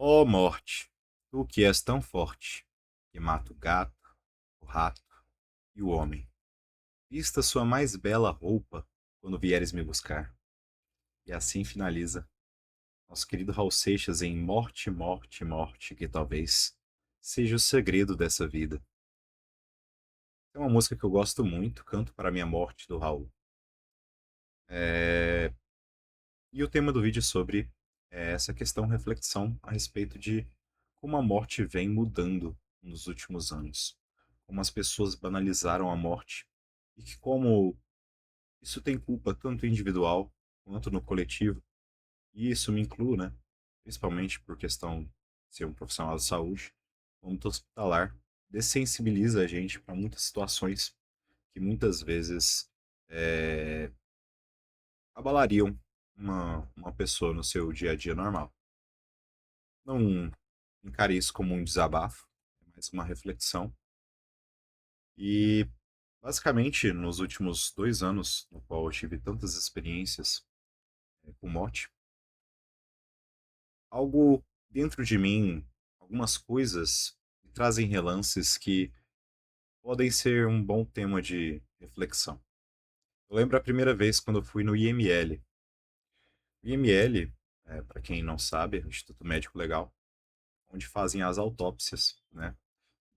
Ó morte, tu que és tão forte, que mata o gato, o rato e o homem, vista sua mais bela roupa quando vieres me buscar. E assim finaliza nosso querido Raul Seixas em Morte, Morte, Morte, que talvez seja o segredo dessa vida. É uma música que eu gosto muito, Canto para Minha Morte, do Raul. É, E o tema do vídeo é sobre essa questão, reflexão a respeito de como a morte vem mudando nos últimos anos. Como as pessoas banalizaram a morte e que como isso tem culpa tanto individual quanto no coletivo. E isso me inclui, né? Principalmente por questão de ser um profissional de saúde, o âmbito hospitalar dessensibiliza a gente para muitas situações que muitas vezes é, abalariam uma pessoa no seu dia a dia normal. Não encare isso como um desabafo, é mais uma reflexão. E, basicamente, nos últimos 2 anos, no qual eu tive tantas experiências com morte, algo dentro de mim, algumas coisas me trazem relances que podem ser um bom tema de reflexão. Eu lembro a primeira vez quando eu fui no IML. O IML, para quem não sabe, é o Instituto Médico Legal, onde fazem as autópsias, né,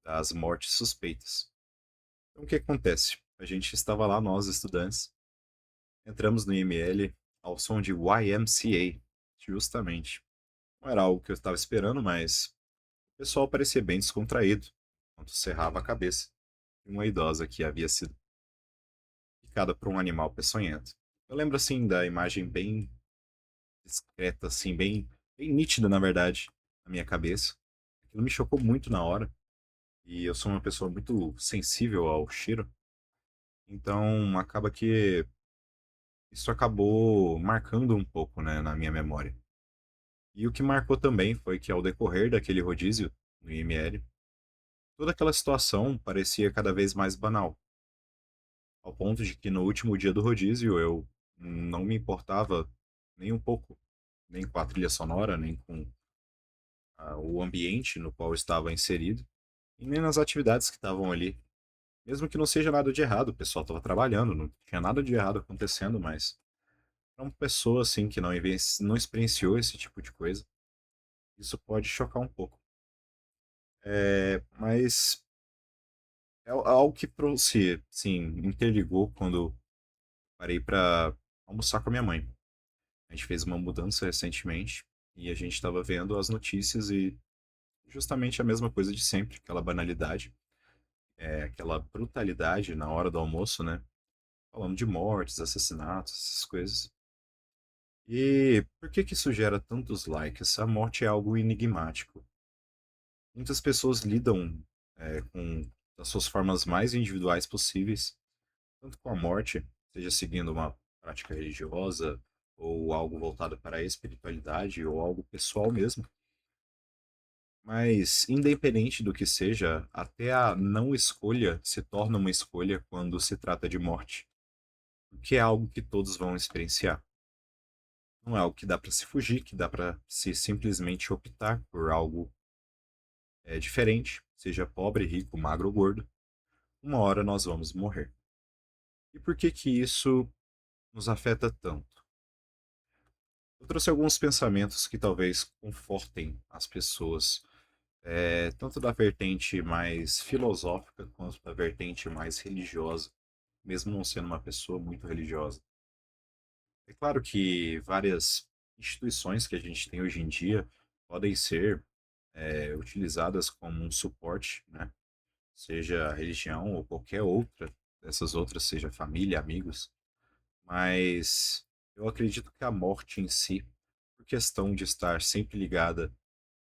das mortes suspeitas. Então, o que acontece? A gente estava lá, nós estudantes, entramos no IML ao som de YMCA, justamente. Não era algo que eu estava esperando, mas o pessoal parecia bem descontraído, enquanto cerrava a cabeça de uma idosa que havia sido picada por um animal peçonhento. Eu lembro, assim, da imagem bem discreta, assim, bem nítida, na verdade, na minha cabeça. Aquilo me chocou muito na hora, e eu sou uma pessoa muito sensível ao cheiro, então acaba que isso acabou marcando um pouco, né, na minha memória. E o que marcou também foi que ao decorrer daquele rodízio no IML, toda aquela situação parecia cada vez mais banal, ao ponto de que no último dia do rodízio eu não me importava nem um pouco, nem com a trilha sonora, nem com o ambiente no qual eu estava inserido, e nem nas atividades que estavam ali. Mesmo que não seja nada de errado, o pessoal estava trabalhando, não tinha nada de errado acontecendo, mas para uma pessoa assim que não experienciou esse tipo de coisa, isso pode chocar um pouco. Mas é algo que trouxe, sim, interligou quando parei para almoçar com a minha mãe. A gente fez uma mudança recentemente e a gente estava vendo as notícias e justamente a mesma coisa de sempre, aquela banalidade, aquela brutalidade na hora do almoço, né? Falando de mortes, assassinatos, essas coisas. E por que que isso gera tantos likes? A morte é algo enigmático. Muitas pessoas lidam com das suas formas mais individuais possíveis, tanto com a morte, seja seguindo uma prática religiosa, ou algo voltado para a espiritualidade, ou algo pessoal mesmo. Mas, independente do que seja, até a não escolha se torna uma escolha quando se trata de morte, porque é algo que todos vão experienciar. Não é algo que dá para se fugir, que dá para se simplesmente optar por algo diferente, seja pobre, rico, magro ou gordo. Uma hora nós vamos morrer. E por que que isso nos afeta tanto? Eu trouxe alguns pensamentos que talvez confortem as pessoas, tanto da vertente mais filosófica quanto da vertente mais religiosa, mesmo não sendo uma pessoa muito religiosa. É claro que várias instituições que a gente tem hoje em dia podem ser utilizadas como um suporte, né? Seja a religião ou qualquer outra dessas outras, seja família, amigos, mas eu acredito que a morte em si, por questão de estar sempre ligada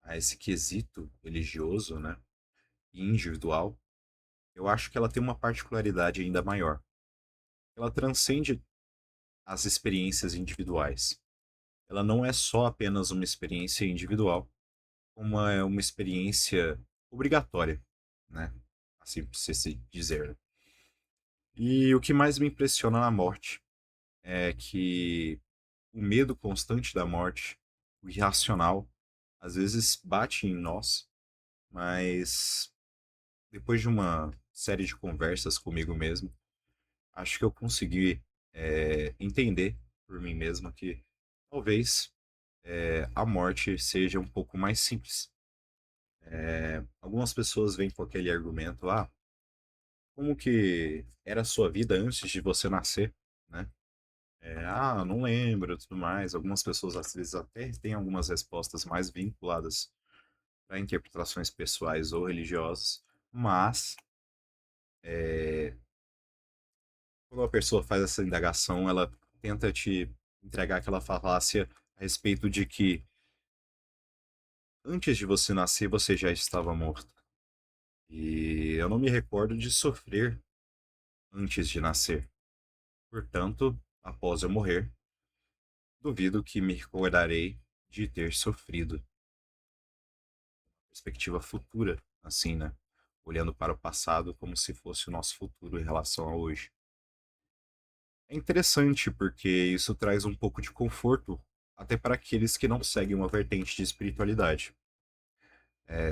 a esse quesito religioso, né, e individual, eu acho que ela tem uma particularidade ainda maior. Ela transcende as experiências individuais. Ela não é só apenas uma experiência individual, como é uma experiência obrigatória, né? Assim por se dizer. E o que mais me impressiona na morte é que o medo constante da morte, o irracional, às vezes bate em nós, mas depois de uma série de conversas comigo mesmo, acho que eu consegui entender por mim mesmo que talvez a morte seja um pouco mais simples. Algumas pessoas vêm com aquele argumento, como que era a sua vida antes de você nascer, né? Não lembro, tudo mais. Algumas pessoas às vezes até têm algumas respostas mais vinculadas a interpretações pessoais ou religiosas, mas quando a pessoa faz essa indagação, ela tenta te entregar aquela falácia a respeito de que antes de você nascer você já estava morto. E eu não me recordo de sofrer antes de nascer. Portanto, após eu morrer, duvido que me recordarei de ter sofrido. Perspectiva futura, assim, né? Olhando para o passado como se fosse o nosso futuro em relação a hoje. É interessante porque isso traz um pouco de conforto até para aqueles que não seguem uma vertente de espiritualidade.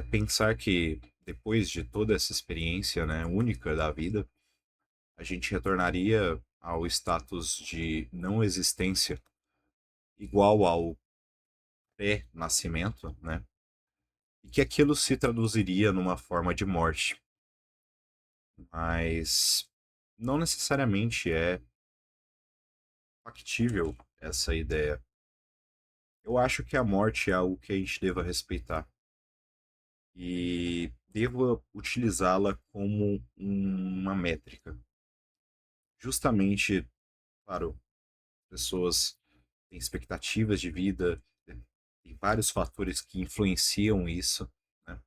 Pensar que depois de toda essa experiência, né, única da vida, a gente retornaria ao status de não existência igual ao pré-nascimento, né? E que aquilo se traduziria numa forma de morte. Mas não necessariamente é factível essa ideia. Eu acho que a morte é algo que a gente deva respeitar e deva utilizá-la como uma métrica. Justamente, claro, pessoas têm expectativas de vida, tem vários fatores que influenciam isso, né?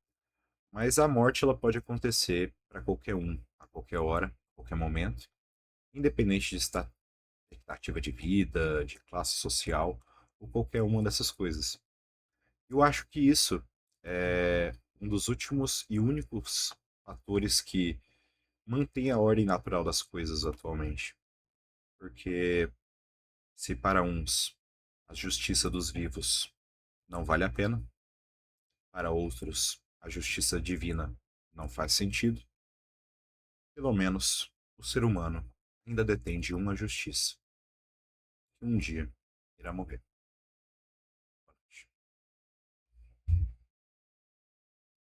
Mas a morte ela pode acontecer para qualquer um, a qualquer hora, a qualquer momento, independente de expectativa de vida, de classe social ou qualquer uma dessas coisas. Eu acho que isso é um dos últimos e únicos fatores que mantém a ordem natural das coisas atualmente. Porque se para uns a justiça dos vivos não vale a pena, para outros a justiça divina não faz sentido, pelo menos o ser humano ainda detém de uma justiça, que um dia irá morrer.